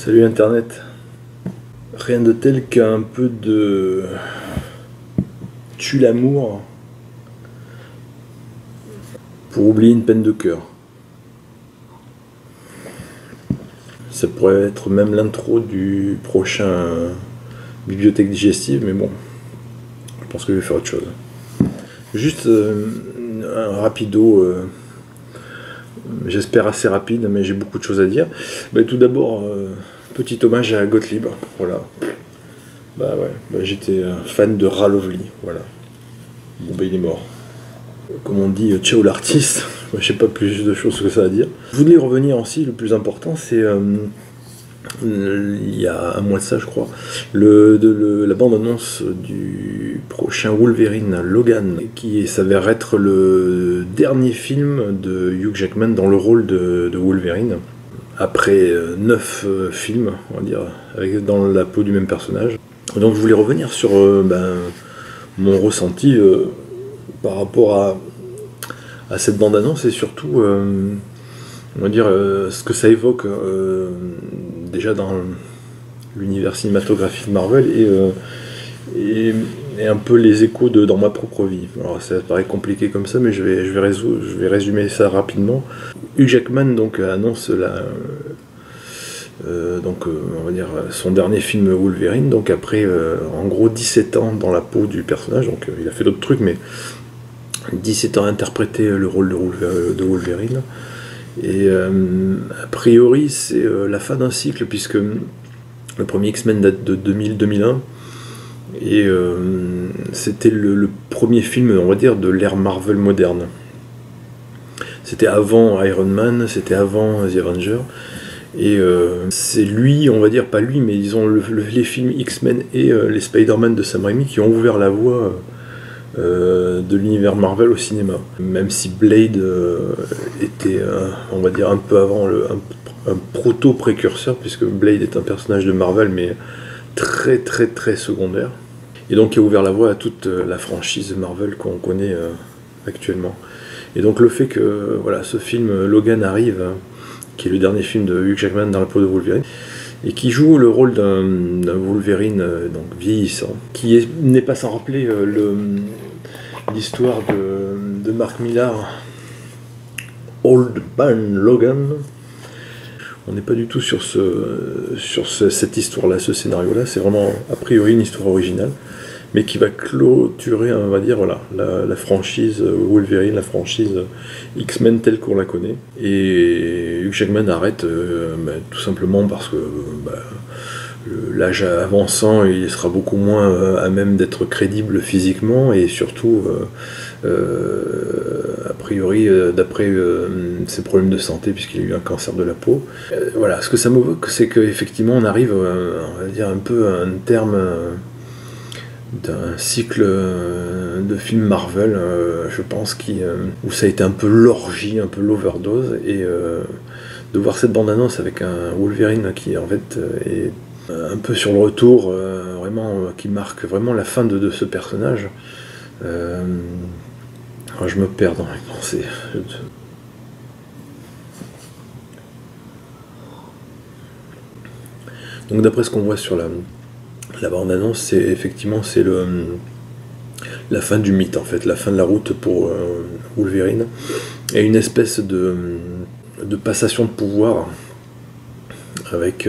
Salut Internet. Rien de tel qu'un peu de tue l'amour pour oublier une peine de cœur. Ça pourrait être même l'intro du prochain bibliothèque digestive, mais bon, je pense que je vais faire autre chose. Juste un rapido, j'espère assez rapide, mais j'ai beaucoup de choses à dire. Tout d'abord, petit hommage à Gottlieb, voilà. J'étais fan de Ralovli, voilà. Bon, il est mort. Comme on dit, ciao l'artiste. Je sais pas plus de choses que ça à dire. Je voulais revenir aussi, le plus important, c'est il y a un mois de ça, je crois, la bande-annonce du prochain Wolverine Logan, qui s'avère être le dernier film de Hugh Jackman dans le rôle de Wolverine. Après 9 films, on va dire, dans la peau du même personnage. Donc je voulais revenir sur mon ressenti par rapport à cette bande-annonce et surtout on va dire ce que ça évoque déjà dans l'univers cinématographique de Marvel et un peu les échos dans ma propre vie. Alors ça paraît compliqué comme ça, mais je vais résumer ça rapidement. Hugh Jackman donc annonce on va dire son dernier film Wolverine, donc après en gros 17 ans dans la peau du personnage, donc il a fait d'autres trucs, mais 17 ans à interpréter le rôle de Wolverine. Et a priori c'est la fin d'un cycle, puisque le premier X-Men date de 2000-2001 et c'était le premier film, on va dire, de l'ère Marvel moderne. C'était avant Iron Man, c'était avant The Avengers. Et c'est lui, on va dire, pas lui, mais disons les films X-Men et les Spider-Man de Sam Raimi qui ont ouvert la voie de l'univers Marvel au cinéma. Même si Blade était, on va dire, un peu avant un proto-précurseur, puisque Blade est un personnage de Marvel, mais très très très secondaire. Et donc qui a ouvert la voie à toute la franchise Marvel qu'on connaît actuellement. Et donc le fait que voilà, ce film Logan arrive, qui est le dernier film de Hugh Jackman dans la peau de Wolverine, et qui joue le rôle d'un Wolverine donc vieillissant, qui n'est pas sans rappeler l'histoire de Mark Millar, Old Man Logan. On n'est pas du tout sur cette histoire-là, ce scénario-là, c'est vraiment a priori une histoire originale, mais qui va clôturer, on va dire, voilà, la franchise Wolverine, la franchise X-Men telle qu'on la connaît. Et Hugh Jackman arrête tout simplement parce que l'âge avançant, il sera beaucoup moins à même d'être crédible physiquement, et surtout, a priori, d'après ses problèmes de santé, puisqu'il a eu un cancer de la peau. Voilà, ce que ça m'évoque, c'est qu'effectivement on arrive, on va dire, un peu à un terme d'un cycle de films Marvel, je pense, où ça a été un peu l'orgie, un peu l'overdose, et de voir cette bande-annonce avec un Wolverine qui en fait est un peu sur le retour, vraiment, qui marque vraiment la fin de ce personnage. Je me perds dans les pensées. Donc d'après ce qu'on voit sur la bande-annonce, c'est la fin du mythe, en fait, la fin de la route pour Wolverine, et une espèce de passation de pouvoir avec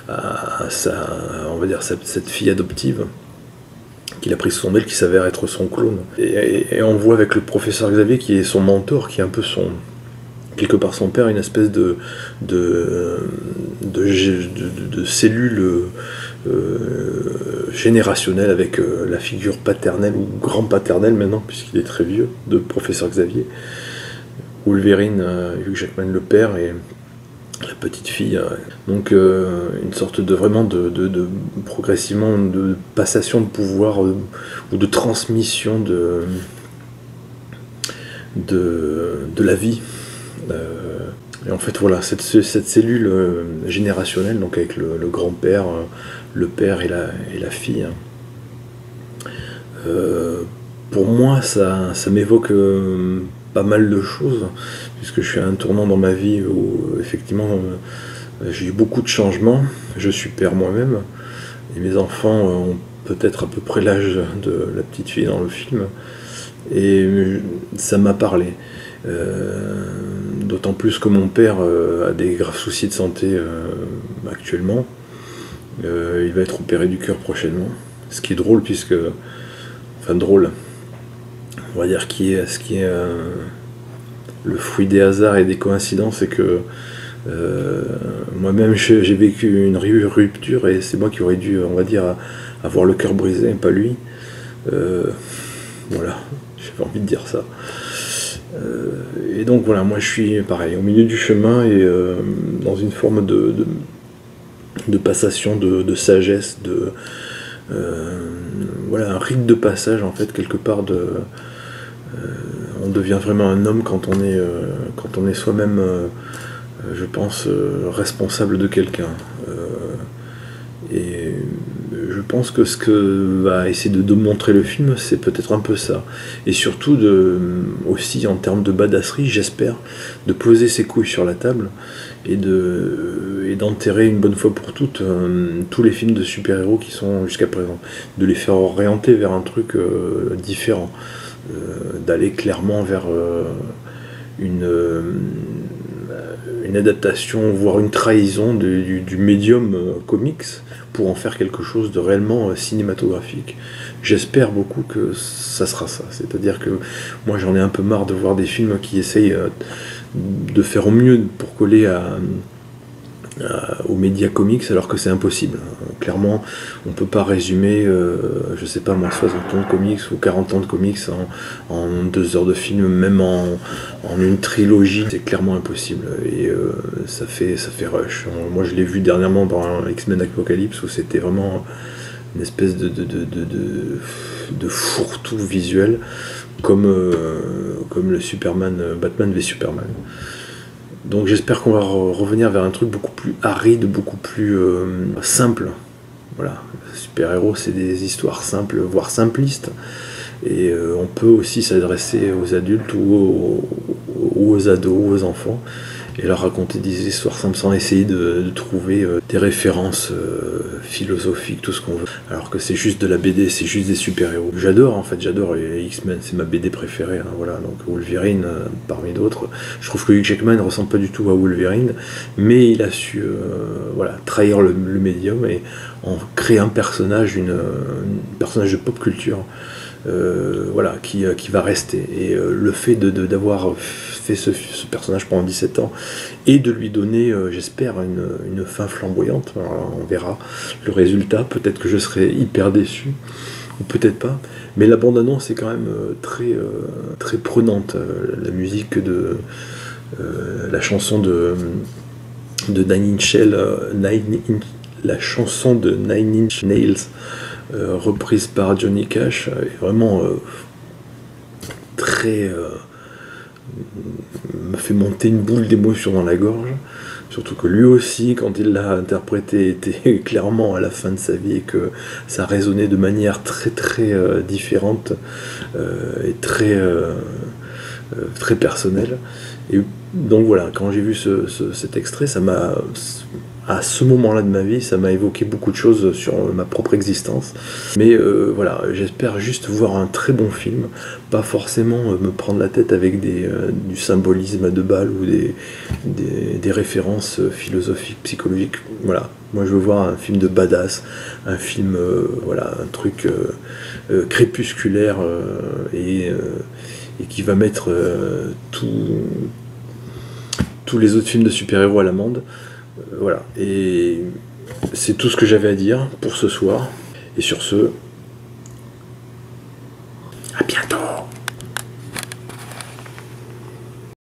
on va dire, cette fille adoptive qu'il a pris sous son aile, qui s'avère être son clone. Et on voit avec le professeur Xavier, qui est son mentor, qui est un peu quelque part son père, une espèce de cellule générationnelle avec la figure paternelle ou grand-paternelle maintenant, puisqu'il est très vieux, de professeur Xavier. Wolverine, Hugh Jackman le père, et la petite fille. Donc une sorte de progressivement de passation de pouvoir ou de transmission de la vie. Et en fait voilà, cette cellule générationnelle, donc avec le grand-père, le père et la fille, pour moi ça m'évoque pas mal de choses, puisque je suis à un tournant dans ma vie où effectivement J'ai eu beaucoup de changements, je suis père moi-même, et mes enfants ont peut-être à peu près l'âge de la petite fille dans le film, et ça m'a parlé. D'autant plus que mon père a des graves soucis de santé actuellement. Il va être opéré du cœur prochainement, ce qui est drôle puisque... Enfin drôle, on va dire ce qui est le fruit des hasards et des coïncidences, c'est que moi-même j'ai vécu une rupture et c'est moi qui aurais dû, on va dire, avoir le cœur brisé, pas lui. Voilà, j'avais envie de dire ça. Et donc voilà, moi je suis pareil, au milieu du chemin et dans une forme de passation, de sagesse, voilà, un rite de passage en fait, quelque part on devient vraiment un homme quand on est soi-même, je pense, responsable de quelqu'un. Et je pense que ce que va essayer de montrer le film, c'est peut-être un peu ça. Et surtout, aussi en termes de badasserie, j'espère, de poser ses couilles sur la table et d'enterrer une bonne fois pour toutes tous les films de super-héros qui sont jusqu'à présent. De les faire orienter vers un truc différent. D'aller clairement vers une adaptation, voire une trahison du médium comics pour en faire quelque chose de réellement cinématographique. J'espère beaucoup que ça sera ça. C'est-à-dire que moi j'en ai un peu marre de voir des films qui essayent de faire au mieux pour coller aux médias comics alors que c'est impossible. Clairement, on peut pas résumer, je sais pas moi, 60 ans de comics ou 40 ans de comics en 2 heures de film, même en une trilogie, c'est clairement impossible. Et ça fait rush. Moi je l'ai vu dernièrement dans X-Men Apocalypse où c'était vraiment une espèce de fourre-tout visuel comme le Batman v Superman. Donc j'espère qu'on va revenir vers un truc beaucoup plus aride, beaucoup plus simple. Voilà, super-héros, c'est des histoires simples, voire simplistes. Et on peut aussi s'adresser aux adultes ou aux ados, ou aux enfants, et leur raconter des histoires simples sans essayer de trouver des références philosophiques, tout ce qu'on veut. Alors que c'est juste de la BD, c'est juste des super-héros. J'adore les X-Men, c'est ma BD préférée. Hein, voilà, donc Wolverine parmi d'autres. Je trouve que Hugh Jackman ne ressemble pas du tout à Wolverine, mais il a su voilà, trahir le médium et en créer un personnage, un personnage de pop culture. Voilà, qui va rester. Et le fait d'avoir fait ce personnage pendant 17 ans et de lui donner, j'espère, une fin flamboyante. Alors, on verra le résultat. Peut-être que je serai hyper déçu, ou peut-être pas. Mais la bande-annonce est quand même très prenante. La musique de la chanson de Nine Inch Nails, la chanson de Nine Inch Nails, reprise par Johnny Cash, est vraiment très me fait monter une boule d'émotion dans la gorge, surtout que lui aussi, quand il l'a interprété, était clairement à la fin de sa vie et que ça résonnait de manière très différente et très personnelle. Et donc voilà, quand j'ai vu cet extrait, ça m'a, à ce moment-là de ma vie, ça m'a évoqué beaucoup de choses sur ma propre existence. Mais voilà, j'espère juste voir un très bon film, pas forcément me prendre la tête avec du symbolisme à 2 balles ou des références philosophiques, psychologiques. Voilà, moi je veux voir un film de badass, un film, voilà, un truc crépusculaire et qui va mettre tous les autres films de super-héros à l'amende. Voilà, et c'est tout ce que j'avais à dire pour ce soir. Et sur ce, à bientôt!